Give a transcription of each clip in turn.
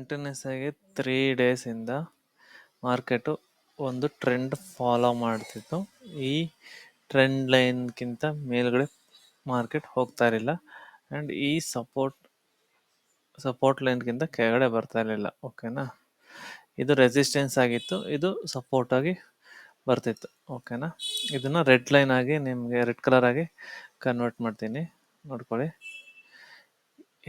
Continuous ಆಗಿ 3 ಡೇಸಿಂದ market ಒಂದು trend follow ಮಾಡ್ತಿತ್ತು. ಈ ಟ್ರೆಂಡ್ ಲೈನ್ಗಿಂತ ಮೇಲ್ಗಡೆ ಮಾರ್ಕೆಟ್ ಹೋಗ್ತಾ ಇರಲಿಲ್ಲ ಆ್ಯಂಡ್ ಈ ಸಪೋರ್ಟ್ ಲೈನ್ಗಿಂತ ಕೆಳಗಡೆ ಬರ್ತಾ ಇರಲಿಲ್ಲ. ಓಕೆನಾ, ಇದು ರೆಸಿಸ್ಟೆನ್ಸ್ ಆಗಿತ್ತು, ಇದು ಸಪೋರ್ಟ್ ಆಗಿ ಬರ್ತಿತ್ತು. ಓಕೆನಾ, ಇದನ್ನು ರೆಡ್ ಲೈನ್ ಆಗಿ ನಿಮಗೆ ರೆಡ್ ಕಲರ್ ಆಗಿ ಕನ್ವರ್ಟ್ ಮಾಡ್ತೀನಿ, ನೋಡ್ಕೊಳ್ಳಿ.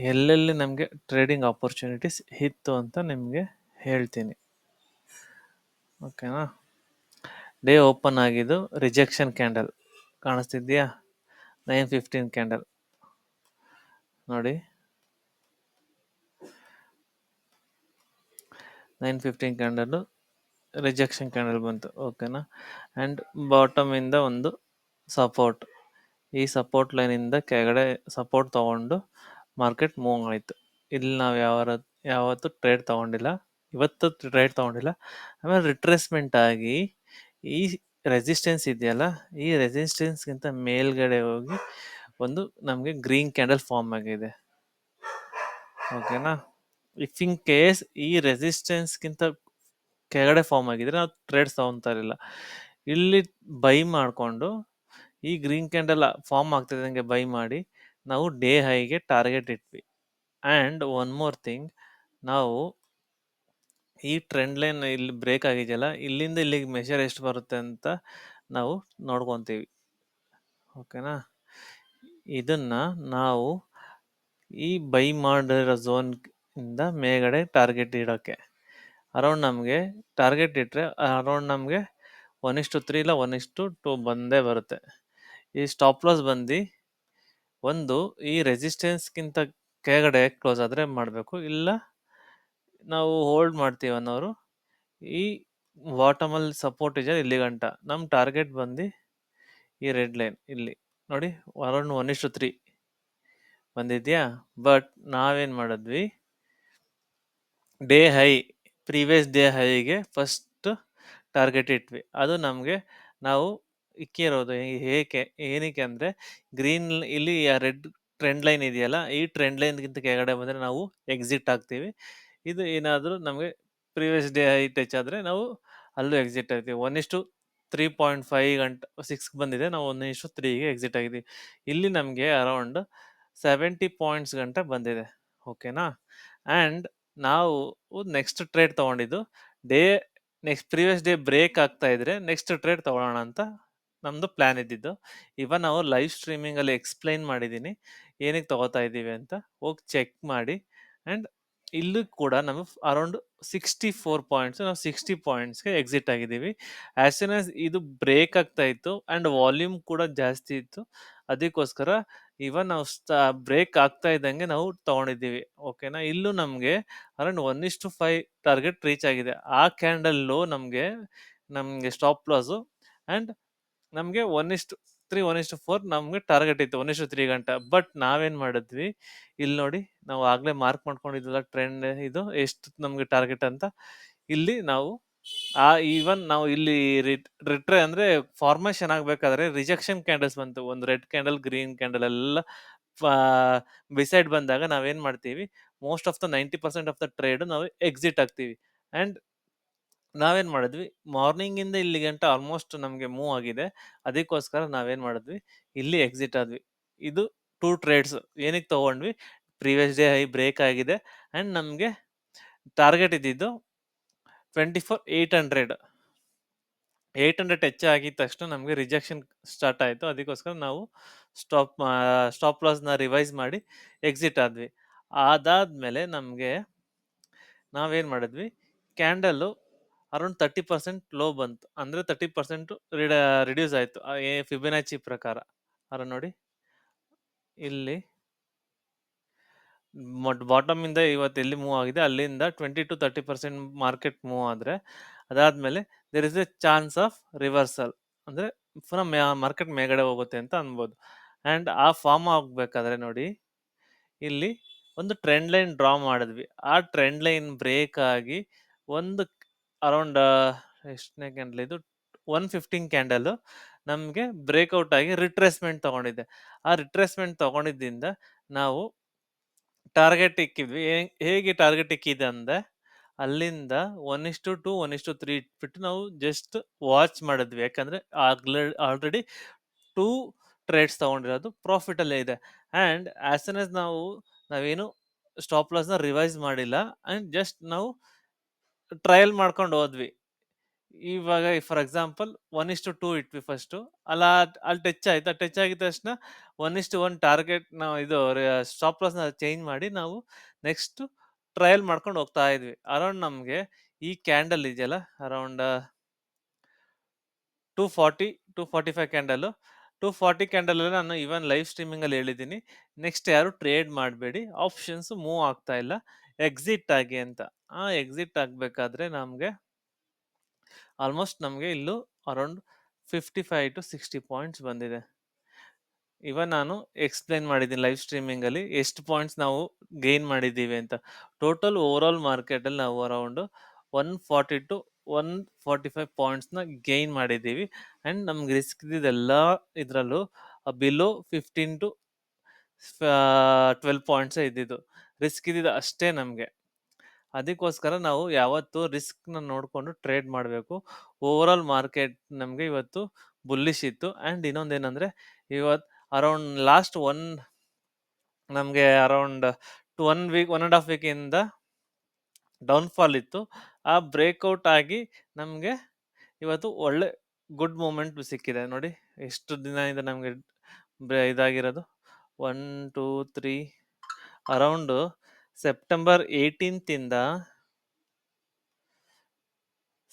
ಎಲ್ಲೆಲ್ಲಿ ನಮಗೆ ಟ್ರೇಡಿಂಗ್ ಆಪರ್ಚುನಿಟೀಸ್ ಇತ್ತು ಅಂತ ನಿಮಗೆ ಹೇಳ್ತೀನಿ. ಓಕೆನಾ, ಡೇ ಓಪನ್ ಆಗಿದ್ದು ರಿಜೆಕ್ಷನ್ ಕ್ಯಾಂಡಲ್ ಕಾಣಿಸ್ತಿದ್ಯಾ, 9:15 ಕ್ಯಾಂಡಲ್ ನೋಡಿ, 9:15 ಕ್ಯಾಂಡಲ್ ರಿಜೆಕ್ಷನ್ ಕ್ಯಾಂಡಲ್ ಬಂತು. ಓಕೆನಾ, ಆ್ಯಂಡ್ ಬಾಟಮಿಂದ ಒಂದು ಸಪೋರ್ಟ್, ಈ ಸಪೋರ್ಟ್ ಲೈನಿಂದ ಕೆಳಗಡೆ ಸಪೋರ್ಟ್ ತೊಗೊಂಡು ಮಾರ್ಕೆಟ್ ಮೂವ್ ಆಯಿತು. ಇಲ್ಲಿ ನಾವು ಯಾವತ್ತೂ ಟ್ರೇಡ್ ತೊಗೊಂಡಿಲ್ಲ, ಇವತ್ತು ಟ್ರೇಡ್ ತೊಗೊಂಡಿಲ್ಲ. ಆಮೇಲೆ ರಿಟ್ರೇಸ್ಮೆಂಟ್ ಆಗಿ ಈ ರೆಸಿಸ್ಟೆನ್ಸ್ ಇದೆಯಲ್ಲ, ಈ ರೆಸಿಸ್ಟೆನ್ಸ್ಗಿಂತ ಮೇಲ್ಗಡೆ ಹೋಗಿ ಒಂದು ನಮಗೆ ಗ್ರೀನ್ ಕ್ಯಾಂಡಲ್ ಫಾರ್ಮ್ ಆಗಿದೆ. ಓಕೆನಾ, ಇಫ್ ಇನ್ ಕೇಸ್ ಈ ರೆಸಿಸ್ಟೆನ್ಸ್ಗಿಂತ ಕೆಳಗಡೆ ಫಾರ್ಮ್ ಆಗಿದ್ರೆ ನಾವು ಟ್ರೇಡ್ಸ್ ತೊಗೊತಾ ಇರಲಿಲ್ಲ. ಇಲ್ಲಿ ಬೈ ಮಾಡಿಕೊಂಡು ಈ ಗ್ರೀನ್ ಕ್ಯಾಂಡಲ್ ಫಾರ್ಮ್ ಆಗ್ತಿದ್ದಂಗೆ ಬೈ ಮಾಡಿ ನಾವು ಡೇ ಹೈಗೆ ಟಾರ್ಗೆಟ್ ಇಟ್ವಿ. ಆ್ಯಂಡ್ ಒನ್ ಮೋರ್ ಥಿಂಗ್, ನಾವು ಈ ಟ್ರೆಂಡ್ ಲೈನ್ ಇಲ್ಲಿ ಬ್ರೇಕ್ ಆಗಿದೆಯಲ್ಲ, ಇಲ್ಲಿಂದ ಇಲ್ಲಿಗೆ ಮೆಷರ್ ಎಷ್ಟು ಬರುತ್ತೆ ಅಂತ ನಾವು ನೋಡ್ಕೊತೀವಿ. ಓಕೆನಾ, ಇದನ್ನ ನಾವು ಈ ಬೈ ಮಾಡಿರೋ ಝೋನ್ ಇಂದ ಮೇಲ್ಗಡೆ ಟಾರ್ಗೆಟ್ ಇಡೋಕ್ಕೆ ಅರೌಂಡ್ ನಮಗೆ ಟಾರ್ಗೆಟ್ ಇಟ್ಟರೆ ಅರೌಂಡ್ ನಮಗೆ 1:3 ಇಲ್ಲ 1:2 ಬಂದೇ ಬರುತ್ತೆ. ಈ ಸ್ಟಾಪ್ ಲಾಸ್ ಬಂದು ಒಂದು ಈ ರೆಸಿಸ್ಟೆನ್ಸ್ಗಿಂತ ಕೆಳಗಡೆ ಕ್ಲೋಸ್ ಆದರೆ ಮಾಡಬೇಕು, ಇಲ್ಲ ನಾವು ಹೋಲ್ಡ್ ಮಾಡ್ತೀವಿ ಅನ್ನೋರು ಈ ಬಾಟಮಲ್ಲಿ ಸಪೋರ್ಟ್ ಇದೆ ಇಲ್ಲಿ ಗಂಟ. ನಮ್ಮ ಟಾರ್ಗೆಟ್ ಬಂದು ಈ ರೆಡ್ ಲೈನ್ ಇಲ್ಲಿ ನೋಡಿ, ಅರೌಂಡ್ 1:3 ಬಂದಿದ್ಯಾ. ಬಟ್ ನಾವೇನು ಮಾಡಿದ್ವಿ, ಡೇ ಹೈ ಪ್ರೀವಿಯಸ್ ಡೇ ಹೈಗೆ ಫಸ್ಟ್ ಟಾರ್ಗೆಟ್ ಇಟ್ವಿ. ಅದು ನಮಗೆ ನಾವು ಇಕ್ಕಿರೋದು ಏನಕ್ಕೆ ಅಂದರೆ, ಗ್ರೀನ್ ಇಲ್ಲಿ ರೆಡ್ ಟ್ರೆಂಡ್ ಲೈನ್ ಇದೆಯಲ್ಲ, ಈ ಟ್ರೆಂಡ್ ಲೈನ್ಗಿಂತ ಕೆಳಗಡೆ ಬಂದರೆ ನಾವು ಎಕ್ಸಿಟ್ ಆಗ್ತೀವಿ. ಇದು ಏನಾದರೂ ನಮಗೆ ಪ್ರೀವಿಯಸ್ ಡೇ ಹೈ ಟಚ್ ಆದರೆ ನಾವು ಅಲ್ಲೂ ಎಕ್ಸಿಟ್ ಆಗ್ತೀವಿ. 1:3.5 ಗಂಟ 6 ಬಂದಿದೆ, ನಾವು 1:3ಗೆ ಎಕ್ಸಿಟ್ ಆಗಿದ್ದೀವಿ. ಇಲ್ಲಿ ನಮಗೆ ಅರೌಂಡ್ 70 ಪಾಯಿಂಟ್ಸ್ ಗಂಟ ಬಂದಿದೆ. ಓಕೆನಾ, ಆ್ಯಂಡ್ ನಾವು ನೆಕ್ಸ್ಟ್ ಟ್ರೇಡ್ ತೊಗೊಂಡಿದ್ದು ನೆಕ್ಸ್ಟ್ ಪ್ರೀವಿಯಸ್ ಡೇ ಬ್ರೇಕ್ ಆಗ್ತಾ ಇದ್ರೆ ನೆಕ್ಸ್ಟ್ ಟ್ರೇಡ್ ತೊಗೊಳ್ಳೋಣ ಅಂತ ನಮ್ಮದು ಪ್ಲ್ಯಾನ್ ಇದ್ದಿದ್ದು. ಇವಾಗ ನಾವು ಲೈವ್ ಸ್ಟ್ರೀಮಿಂಗಲ್ಲಿ ಎಕ್ಸ್ಪ್ಲೈನ್ ಮಾಡಿದ್ದೀನಿ ಏನಕ್ಕೆ ತೊಗೋತಾ ಇದ್ದೀವಿ ಅಂತ, ಹೋಗಿ ಚೆಕ್ ಮಾಡಿ. ಆ್ಯಂಡ್ ಇಲ್ಲೂ ಕೂಡ ನಾವು ಅರೌಂಡ್ 64 ಪಾಯಿಂಟ್ಸ್, ನಾವು 60 ಪಾಯಿಂಟ್ಸ್ಗೆ ಎಕ್ಸಿಟ್ ಆಗಿದ್ದೀವಿ. ಆ್ಯಸ್ ಸೂನ್ ಆಸ್ ಇದು ಬ್ರೇಕ್ ಆಗ್ತಾ ಇತ್ತು ಆ್ಯಂಡ್ ವಾಲ್ಯೂಮ್ ಕೂಡ ಜಾಸ್ತಿ ಇತ್ತು, ಅದಕ್ಕೋಸ್ಕರ ಇವನ್ ನಾವು ಬ್ರೇಕ್ ಆಗ್ತಾ ಇದ್ದಂಗೆ ನಾವು ತೊಗೊಂಡಿದ್ದೀವಿ. ಓಕೆನಾ, ಇಲ್ಲೂ ನಮಗೆ ಅರೌಂಡ್ 1:5 ಟಾರ್ಗೆಟ್ ರೀಚ್ ಆಗಿದೆ. ಆ ಕ್ಯಾಂಡಲ್ ಲೋ ನಮಗೆ ಸ್ಟಾಪ್ ಲಾಸು, ಆ್ಯಂಡ್ ನಮಗೆ 1:3 1:4 ನಮಗೆ ಟಾರ್ಗೆಟ್ ಇತ್ತು 1:3 ಗಂಟ. ಬಟ್ ನಾವೇನು ಮಾಡಿದ್ವಿ, ಇಲ್ಲಿ ನೋಡಿ, ನಾವು ಆಗಲೇ ಮಾರ್ಕ್ ಮಾಡ್ಕೊಂಡಿದ್ವಲ್ಲ ಟ್ರೆಂಡ್, ಇದು ಎಷ್ಟು ನಮಗೆ ಟಾರ್ಗೆಟ್ ಅಂತ. ಇಲ್ಲಿ ನಾವು ಈವನ್ ನಾವು ಇಲ್ಲಿ ರಿಟ್ರೆ ಅಂದರೆ ಫಾರ್ಮೇಷನ್ ಆಗಬೇಕಾದ್ರೆ ರಿಜೆಕ್ಷನ್ ಕ್ಯಾಂಡಲ್ಸ್ ಬಂತು, ಒಂದು ರೆಡ್ ಕ್ಯಾಂಡಲ್ ಗ್ರೀನ್ ಕ್ಯಾಂಡಲ್ ಎಲ್ಲ ಬಿಸೈಡ್ ಬಂದಾಗ ನಾವೇನು ಮಾಡ್ತೀವಿ, most of the 90% of the trade ನಾವು ಎಕ್ಸಿಟ್ ಆಗ್ತೀವಿ. ಆ್ಯಂಡ್ ನಾವೇನು ಮಾಡಿದ್ವಿ, ಮಾರ್ನಿಂಗಿಂದ ಇಲ್ಲಿ ಗಂಟ ಆಲ್ಮೋಸ್ಟ್ ನಮಗೆ ಮೂವ್ ಆಗಿದೆ, ಅದಕ್ಕೋಸ್ಕರ ನಾವೇನು ಮಾಡಿದ್ವಿ, ಇಲ್ಲಿ ಎಕ್ಸಿಟ್ ಆದ್ವಿ. ಇದು 2 ಟ್ರೇಡ್ಸ್ ಏನಕ್ಕೆ ತೊಗೊಂಡ್ವಿ, ಪ್ರೀವಿಯಸ್ ಡೇ ಹೈ ಬ್ರೇಕ್ ಆಗಿದೆ ಆ್ಯಂಡ್ ನಮಗೆ ಟಾರ್ಗೆಟ್ ಇದ್ದಿದ್ದು 24,800 ಟಚ್ ಆಗಿದ ತಕ್ಷಣ ನಮಗೆ ರಿಜೆಕ್ಷನ್ ಸ್ಟಾರ್ಟ್ ಆಯಿತು. ಅದಕ್ಕೋಸ್ಕರ ನಾವು ಸ್ಟಾಪ್ ಲಾಸ್ನ ರಿವೈಸ್ ಮಾಡಿ ಎಕ್ಸಿಟ್ ಆದ್ವಿ. ಅದಾದಮೇಲೆ ನಾವೇನು ಮಾಡಿದ್ವಿ, ಕ್ಯಾಂಡಲ್ಲು ಅರೌಂಡ್ 30% ಲೋ ಬಂತು, ಅಂದರೆ 30% ರಿಡ್ಯೂಸ್ ಆಯಿತು ಫಿಬೊನಾಚಿ ಪ್ರಕಾರ. ನೋಡಿ, ಇಲ್ಲಿ ಬಾಟಮಿಂದ ಇವತ್ತು ಎಲ್ಲಿ ಮೂವ್ ಆಗಿದೆ ಅಲ್ಲಿಂದ 20-30% ಮಾರ್ಕೆಟ್ ಮೂವ್ ಆದರೆ, ಅದಾದಮೇಲೆ there is a chance of reversal, ಅಂದರೆ ಪುನಃ ಮಾರ್ಕೆಟ್ ಮೇಲ್ಗಡೆ ಹೋಗುತ್ತೆ ಅಂತ ಅನ್ಬೋದು. ಆ್ಯಂಡ್ ಆ ಫಾರ್ಮ್ ಆಗಬೇಕಾದ್ರೆ ನೋಡಿ, ಇಲ್ಲಿ ಒಂದು ಟ್ರೆಂಡ್ ಲೈನ್ ಡ್ರಾ ಮಾಡಿದ್ವಿ. ಆ ಟ್ರೆಂಡ್ ಲೈನ್ ಬ್ರೇಕ್ ಆಗಿ ಒಂದು ಅರೌಂಡ್ ಎಷ್ಟನೇ ಕ್ಯಾಂಡಲ್ ಇದು, 1:15 ಕ್ಯಾಂಡಲ್ ನಮಗೆ ಬ್ರೇಕ್ಔಟ್ ಆಗಿ ರಿಟ್ರೇಸ್ಮೆಂಟ್ ತೊಗೊಂಡಿದೆ. ಆ ರಿಟ್ರೇಸ್ಮೆಂಟ್ ತೊಗೊಂಡಿದ್ದರಿಂದ ನಾವು ಟಾರ್ಗೆಟ್ ಇಕ್ಕಿದ್ವಿ. ಹೇಗೆ ಟಾರ್ಗೆಟ್ ಇಕ್ಕಿದೆ ಅಂದ್ರೆ, ಅಲ್ಲಿಂದ 1:2, 1:3 ಇಟ್ಬಿಟ್ಟು ನಾವು ಜಸ್ಟ್ ವಾಚ್ ಮಾಡಿದ್ವಿ. ಯಾಕಂದ್ರೆ ಆಲ್ರೆಡಿ 2 ಟ್ರೇಡ್ಸ್ ತಗೊಂಡಿರೋದು ಪ್ರಾಫಿಟ್ ಅಲ್ಲೇ ಇದೆ. ಅಂಡ್ ಆಸ್ ಸೂನ್ ಆಸ್ ನಾವೇನು ಸ್ಟಾಪ್ ಲಾಸ್ ನ ರಿವೈಸ್ ಮಾಡಿಲ್ಲ, ಅಂಡ್ ಜಸ್ಟ್ ನಾವು ಟ್ರಯಲ್ ಮಾಡ್ಕೊಂಡು ಹೋದ್ವಿ. ಇವಾಗ ಫಾರ್ ಎಕ್ಸಾಂಪಲ್ 1:2 ಇಟ್ವಿ ಫಸ್ಟ್, ಅಲ್ಲ ಅಲ್ಲಿ ಟಚ್ ಆಯ್ತಾ, ಟಚ್ ಆಗಿದ ತಕ್ಷಣ 1:1 ಟಾರ್ಗೆಟ್ ನಾವು ಇದು ಸ್ಟಾಪ್ ಲಾಸ್ ನ ಚೇಂಜ್ ಮಾಡಿ ನಾವು ನೆಕ್ಸ್ಟ್ ಟ್ರಯಲ್ ಮಾಡ್ಕೊಂಡು ಹೋಗ್ತಾ ಇದ್ವಿ. ಅರೌಂಡ್ ನಮ್ಗೆ ಈ ಕ್ಯಾಂಡಲ್ ಇದೆಯಲ್ಲ, ಅರೌಂಡ್ 240 245 ಕ್ಯಾಂಡಲ್, 240 ಕ್ಯಾಂಡಲ್ ಅಲ್ಲಿ ನಾನು ಇವನ್ ಲೈವ್ ಸ್ಟ್ರೀಮಿಂಗ್ ಅಲ್ಲಿ ಹೇಳಿದ್ದೀನಿ, ನೆಕ್ಸ್ಟ್ ಯಾರು ಟ್ರೇಡ್ ಮಾಡಬೇಡಿ, ಆಪ್ಷನ್ಸ್ ಮೂವ್ ಆಗ್ತಾ ಇಲ್ಲ, ಎಕ್ಸಿಟ್ ಆಗಿ ಅಂತ. ಆ ಎಕ್ಸಿಟ್ ಆಗ್ಬೇಕಾದ್ರೆ ನಮ್ಗೆ ಆಲ್ಮೋಸ್ಟ್ ನಮ್ಗೆ ಇಲ್ಲೂ ಅರೌಂಡ್ 55 to 60 ಪಾಯಿಂಟ್ಸ್ ಬಂದಿದೆ. ಇವನ್ ನಾನು ಎಕ್ಸ್ಪ್ಲೈನ್ ಮಾಡಿದ್ದೀನಿ ಲೈವ್ ಸ್ಟ್ರೀಮಿಂಗ್ ಅಲ್ಲಿ ಎಷ್ಟು ಪಾಯಿಂಟ್ಸ್ ನಾವು ಗೈನ್ ಮಾಡಿದ್ದೀವಿ ಅಂತ. ಟೋಟಲ್ ಓವರ್ ಆಲ್ ಮಾರ್ಕೆಟ್ ಅಲ್ಲಿ ನಾವು ಅರೌಂಡ್ 140 to 145 ಪಾಯಿಂಟ್ಸ್ ನ ಗೈನ್ ಮಾಡಿದ್ದೀವಿ. ಅಂಡ್ ನಮ್ಗೆ ರಿಸ್ಕ್ ಇದ್ದಿದ್ದೆಲ್ಲ ಇದ್ರಲ್ಲೂ ಬಿಲೋ 15 to 12 ಪಾಯಿಂಟ್ಸ್ ಇದ್ದಿದ್ದು ರಿಸ್ಕ್ ಇದ್ದಿದ್ದು ಅಷ್ಟೇ ನಮ್ಗೆ. ಅದಕ್ಕೋಸ್ಕರ ನಾವು ಯಾವತ್ತು ರಿಸ್ಕ್ ನ ನೋಡ್ಕೊಂಡು ಟ್ರೇಡ್ ಮಾಡಬೇಕು. ಓವರ್ ಆಲ್ ಮಾರ್ಕೆಟ್ ನಮ್ಗೆ ಇವತ್ತು ಬುಲ್ಲಿಶ್ ಇತ್ತು. ಅಂಡ್ ಇನ್ನೊಂದೇನಂದ್ರೆ, ಇವತ್ತು ಅರೌಂಡ್ ಲಾಸ್ಟ್ ನಮ್ಗೆ ಅರೌಂಡ್ 1 ವೀಕ್ 1.5 ವೀಕ್ ಇಂದ ಡೌನ್ ಫಾಲ್ ಇತ್ತು. ಆ ಬ್ರೇಕ್ಔಟ್ ಆಗಿ ನಮ್ಗೆ ಇವತ್ತು ಒಳ್ಳೆ ಗುಡ್ ಮೂಮೆಂಟ್ ಸಿಕ್ಕಿದೆ ನೋಡಿ. ಎಷ್ಟು ದಿನದಿಂದ ನಮ್ಗೆ ಇದಾಗಿರೋದು 1 2 3 ಅರೌಂಡ್ ಸೆಪ್ಟೆಂಬರ್ 18 ಇಂದ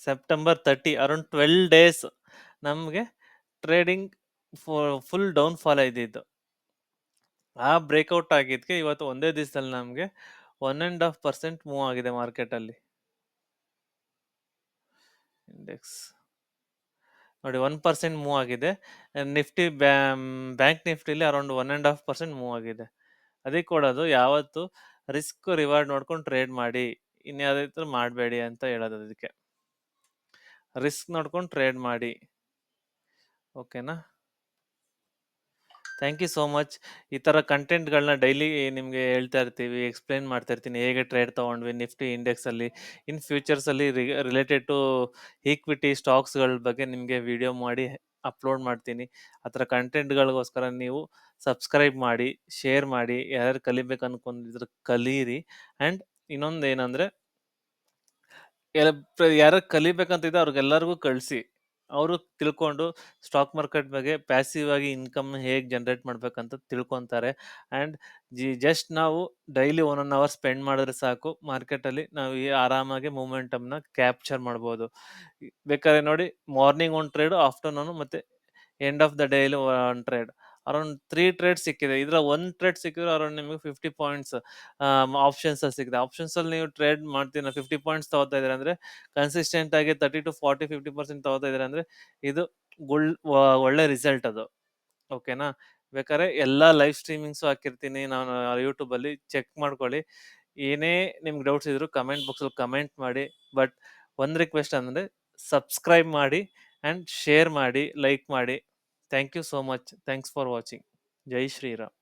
ಸೆಪ್ಟೆಂಬರ್ 30, ಅರೌಂಡ್ 12 ಡೇಸ್ ನಮ್ಗೆ ಟ್ರೇಡಿಂಗ್ ಫುಲ್ ಡೌನ್ ಫಾಲ್ ಇದ್ದಿದ್ದು. ಆ ಬ್ರೇಕ್ಔಟ್ ಆಗಿದ್ಕೆ ಇವತ್ತು ಒಂದೇ ದಿವಸದಲ್ಲಿ ನಮ್ಗೆ 1.5% ಮೂವ್ ಆಗಿದೆ ಮಾರ್ಕೆಟ್ ಅಲ್ಲಿ. ಇಂಡೆಕ್ಸ್ ನೋಡಿ 1% ಮೂವ್ ಆಗಿದೆ. ನಿಫ್ಟಿ ಬ್ಯಾಂಕ್ ನಿಫ್ಟಿಲಿ ಅರೌಂಡ್ 1.5% ಮೂವ್ ಆಗಿದೆ. ಅದಕ್ಕೆ ಕೊಡೋದು ಯಾವತ್ತು ರಿಸ್ಕ್ ರಿವಾರ್ಡ್ ನೋಡ್ಕೊಂಡು ಟ್ರೇಡ್ ಮಾಡಿ, ಇನ್ಯಾವುದಾದ್ರು ಮಾಡಬೇಡಿ ಅಂತ ಹೇಳೋದು. ಅದಕ್ಕೆ ರಿಸ್ಕ್ ನೋಡ್ಕೊಂಡು ಟ್ರೇಡ್ ಮಾಡಿ. ಓಕೆನಾ? Thank you so much. ಈ ಥರ ಕಂಟೆಂಟ್ಗಳನ್ನ ಡೈಲಿ ನಿಮಗೆ ಹೇಳ್ತಾ ಇರ್ತೀವಿ, ಎಕ್ಸ್ಪ್ಲೈನ್ ಮಾಡ್ತಾ ಇರ್ತೀನಿ ಹೇಗೆ ಟ್ರೇಡ್ ತೊಗೊಂಡ್ವಿ ನಿಫ್ಟಿ ಇಂಡೆಕ್ಸಲ್ಲಿ. ಇನ್ ಫ್ಯೂಚರ್ಸಲ್ಲಿ ರಿಲೇಟೆಡ್ ಟು ಈಕ್ವಿಟಿ ಸ್ಟಾಕ್ಸ್ಗಳ ಬಗ್ಗೆ ನಿಮಗೆ ವಿಡಿಯೋ ಮಾಡಿ ಅಪ್ಲೋಡ್ ಮಾಡ್ತೀನಿ. ಆ ಥರ ಕಂಟೆಂಟ್ಗಳಿಗೋಸ್ಕರ ನೀವು ಸಬ್ಸ್ಕ್ರೈಬ್ ಮಾಡಿ, ಶೇರ್ ಮಾಡಿ, ಯಾರ್ಯಾರು ಕಲಿಬೇಕು ಅನ್ಕೊಂಡಿದ್ರು ಕಲೀರಿ. ಆ್ಯಂಡ್ ಇನ್ನೊಂದು ಏನಂದರೆ, ಯಾರು ಕಲಿಬೇಕಂತಿದೆ ಅವ್ರಿಗೆಲ್ಲರಿಗೂ ಕಳಿಸಿ, ಅವರು ತಿಳ್ಕೊಂಡು ಸ್ಟಾಕ್ ಮಾರ್ಕೆಟ್ ಬಗ್ಗೆ ಪ್ಯಾಸಿವ್ ಆಗಿ ಇನ್ಕಮ್ ಹೇಗೆ ಜನರೇಟ್ ಮಾಡ್ಬೇಕಂತ ತಿಳ್ಕೊತಾರೆ. ಆ್ಯಂಡ್ ಜಸ್ಟ್ ನಾವು ಡೈಲಿ 1 hour ಸ್ಪೆಂಡ್ ಮಾಡಿದ್ರೆ ಸಾಕು, ಮಾರ್ಕೆಟಲ್ಲಿ ನಾವು ಆರಾಮಾಗಿ ಮೂಮೆಂಟಮ್ನ ಕ್ಯಾಪ್ಚರ್ ಮಾಡ್ಬೋದು. ಬೇಕಾದ್ರೆ ನೋಡಿ, ಮಾರ್ನಿಂಗ್ 1 ಟ್ರೇಡು, ಆಫ್ಟರ್ನೂನು ಮತ್ತು end of the daily 1 trade, around 3 trade ಸಿಕ್ಕಿದೆ. ಇದ್ರ 1 ಟ್ರೇಡ್ ಸಿಕ್ಕಿದ್ರೆ ಅರೌಂಡ್ ನಿಮಗೆ 50 ಪಾಯಿಂಟ್ಸ್ ಆಪ್ಷನ್ಸ್ ಅಲ್ಲಿ ಸಿಕ್ಕಿದೆ. ಆಪ್ಷನ್ಸ್ ಅಲ್ಲಿ ನೀವು ಟ್ರೇಡ್ ಮಾಡ್ತೀರ, 50 ಪಾಯಿಂಟ್ಸ್ ತಗೋತಾ ಇದ್ರೆ ಅಂದ್ರೆ ಕನ್ಸಿಸ್ಟೆಂಟ್ ಆಗಿ 30 to 40 50% ತಗೋತಾ ಇದ್ರೆ ಅಂದ್ರೆ ಇದು ಒಳ್ಳೆ ರಿಸಲ್ಟ್ ಅದು. ಓಕೆನಾ? ಬೇಕಾದ್ರೆ ಎಲ್ಲಾ ಲೈವ್ ಸ್ಟ್ರೀಮಿಂಗ್ಸು ಹಾಕಿರ್ತೀನಿ ನಾನು ಯೂಟ್ಯೂಬ್ ಅಲ್ಲಿ, ಚೆಕ್ ಮಾಡ್ಕೊಳ್ಳಿ. ಏನೇ ನಿಮ್ಗೆ ಡೌಟ್ಸ್ ಇದ್ರು ಕಮೆಂಟ್ ಬಾಕ್ಸ್ ಅಲ್ಲಿ ಕಮೆಂಟ್ ಮಾಡಿ. ಬಟ್ ಒಂದು ರಿಕ್ವೆಸ್ಟ್ ಅಂದ್ರೆ, ಸಬ್ಸ್ಕ್ರೈಬ್ ಮಾಡಿ ಆ್ಯಂಡ್ ಶೇರ್ ಮಾಡಿ, ಲೈಕ್ ಮಾಡಿ. Thank you so much. Thanks for watching. ಜೈ ಶ್ರೀರಾಮ್.